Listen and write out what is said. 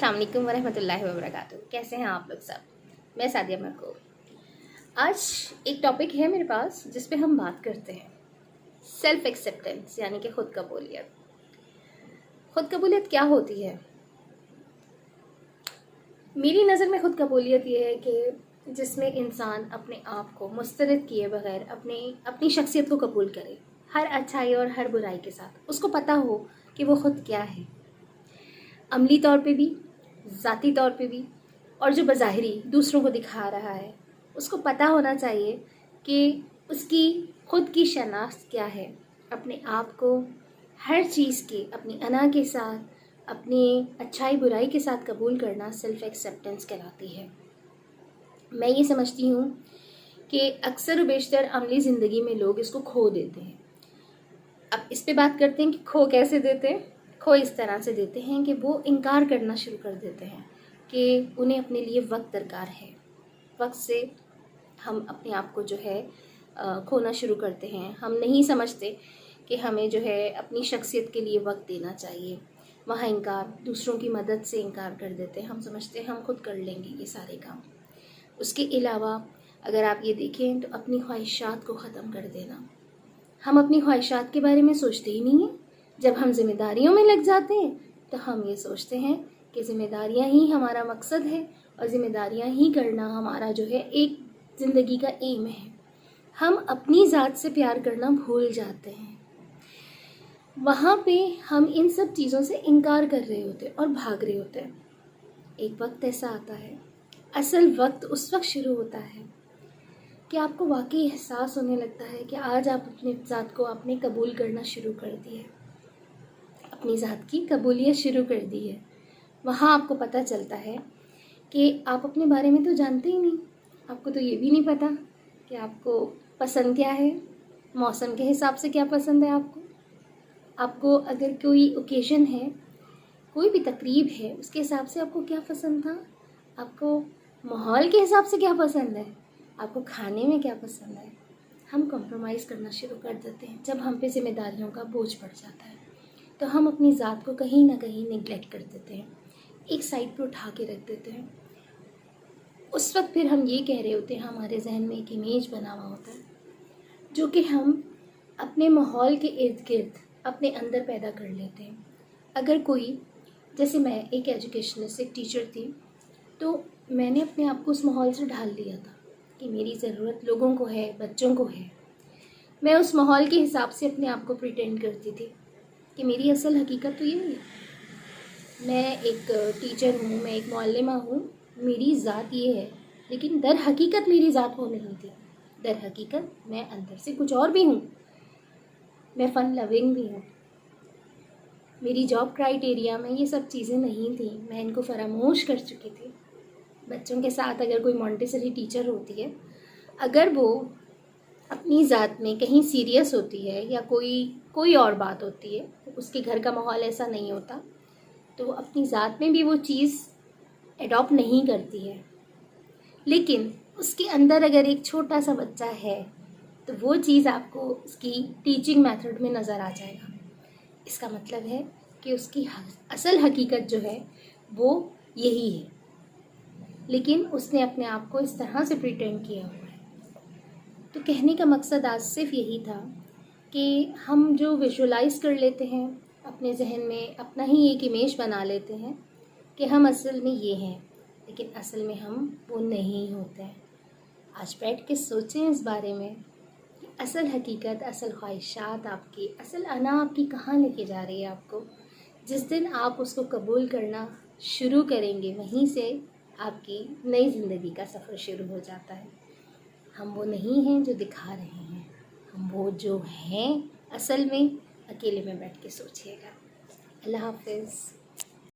अस्सलाम वालेकुम वरहमतुल्लाहि वबरकातुहू। कैसे हैं आप लोग सब? मैं सादिया मरकूब। आज एक टॉपिक है मेरे पास जिस पे हम बात करते हैं सेल्फ एक्सेप्टेंस, यानी कि ख़ुद कबूलियत। ख़ुद कबूलियत क्या होती है? मेरी नज़र में ख़ुद कबूलियत ये है कि जिसमें इंसान अपने आप को मुस्तरद किए बगैर अपनी शख्सियत को कबूल करे, हर अच्छाई और हर बुराई के साथ। उसको पता हो कि वो ख़ुद क्या है, अमली तौर पे भी, ज़ाती तौर पे भी, और जो बज़ाहिरी दूसरों को दिखा रहा है उसको पता होना चाहिए कि उसकी ख़ुद की शनाख्त क्या है। अपने आप को हर चीज़ की अपनी अना के साथ, अपनी अच्छाई बुराई के साथ कबूल करना सेल्फ़ एक्सेप्टेंस कहलाती है। मैं ये समझती हूँ कि अक्सर व बेशतर अमली ज़िंदगी में लोग इसको खो देते हैं। अब इस पे बात करते हैं कि खो कैसे देते हैं। खो इस तरह से देते हैं कि वो इनकार करना शुरू कर देते हैं कि उन्हें अपने लिए वक्त दरकार है। वक्त से हम अपने आप को जो है खोना शुरू करते हैं। हम नहीं समझते कि हमें जो है अपनी शख्सियत के लिए वक्त देना चाहिए। वहाँ इनकार, दूसरों की मदद से इनकार कर देते हैं। हम समझते हैं हम खुद कर लेंगे ये सारे काम। उसके अलावा अगर आप ये देखें तो अपनी ख्वाहिशात को ख़त्म कर देना। हम अपनी ख्वाहिशात के बारे में सोचते ही नहीं हैं। जब हम ज़िम्मेदारियों में लग जाते हैं तो हम ये सोचते हैं कि ज़िम्मेदारियाँ ही हमारा मकसद है और ज़िम्मेदारियाँ ही करना हमारा जो है एक ज़िंदगी का एम है। हम अपनी ज़ात से प्यार करना भूल जाते हैं। वहाँ पे हम इन सब चीज़ों से इनकार कर रहे होते हैं और भाग रहे होते हैं। एक वक्त ऐसा आता है, असल वक्त उस वक्त शुरू होता है कि आपको वाकई एहसास होने लगता है कि आज आप अपनी ज़ात को आपने कबूल करना शुरू कर दिया, अपनी ज़ात की कबूलियत शुरू कर दी है। वहाँ आपको पता चलता है कि आप अपने बारे में तो जानते ही नहीं। आपको तो ये भी नहीं पता कि आपको पसंद क्या है, मौसम के हिसाब से क्या पसंद है आपको अगर कोई ओकेज़न है, कोई भी तकरीब है, उसके हिसाब से आपको क्या पसंद था, आपको माहौल के हिसाब से क्या पसंद है, आपको खाने में क्या पसंद है। हम कॉम्प्रोमाइज़ करना शुरू कर देते हैं। जब हम पे ज़िम्मेदारियों का बोझ पड़ जाता है तो हम अपनी ज़ात को कहीं ना कहीं नेगलेक्ट कर देते हैं, एक साइड पर उठा के रख देते हैं। उस वक्त फिर हम ये कह रहे होते हैं, हमारे जहन में एक इमेज बना हुआ होता है जो कि हम अपने माहौल के इर्द गिर्द अपने अंदर पैदा कर लेते हैं। अगर कोई, जैसे मैं एक एजुकेशनिस्ट, एक टीचर थी, तो मैंने अपने आप को उस माहौल से ढाल लिया था कि मेरी ज़रूरत लोगों को है, बच्चों को है। मैं उस माहौल के हिसाब से अपने आप को प्रिटेंड करती थी कि मेरी असल हकीकत तो ये है। मैं एक टीचर हूँ, मैं एक मुअल्लिमा हूँ, मेरी ज़ात ये है, लेकिन दर हकीकत मेरी ज़ात वो नहीं थी। दर हकीकत मैं अंदर से कुछ और भी हूँ। मैं फ़न लविंग भी हूँ। मेरी जॉब क्राइटेरिया में ये सब चीज़ें नहीं थी, मैं इनको फरामोश कर चुकी थी। बच्चों के साथ अगर कोई मॉन्टेसरी टीचर होती है, अगर वो अपनी ज़ात में कहीं सीरियस होती है या कोई और बात होती है, उसके घर का माहौल ऐसा नहीं होता, तो वो अपनी ज़ात में भी वो चीज़ एडॉप्ट नहीं करती है। लेकिन उसके अंदर अगर एक छोटा सा बच्चा है तो वो चीज़ आपको उसकी टीचिंग मेथड में नज़र आ जाएगा। इसका मतलब है कि उसकी असल हकीकत जो है वो यही है, लेकिन उसने अपने आप को इस तरह से प्रिटेंड किया हुआ है। तो कहने का मकसद आज सिर्फ यही था कि हम जो विजुअलाइज़ कर लेते हैं अपने जहन में, अपना ही एक इमेज बना लेते हैं कि हम असल में ये हैं, लेकिन असल में हम वो नहीं होते हैं। आज बैठ के सोचें इस बारे में कि असल हकीकत, असल ख्वाहिशात आपकी, असल अना आपकी कहाँ लेके जा रही है आपको। जिस दिन आप उसको कबूल करना शुरू करेंगे, वहीं से आपकी नई ज़िंदगी का सफ़र शुरू हो जाता है। हम वो नहीं हैं जो दिखा रहे हैं, हम वो जो हैं असल में। अकेले में बैठ के सोचिएगा। अल्लाह हाफ़िज़।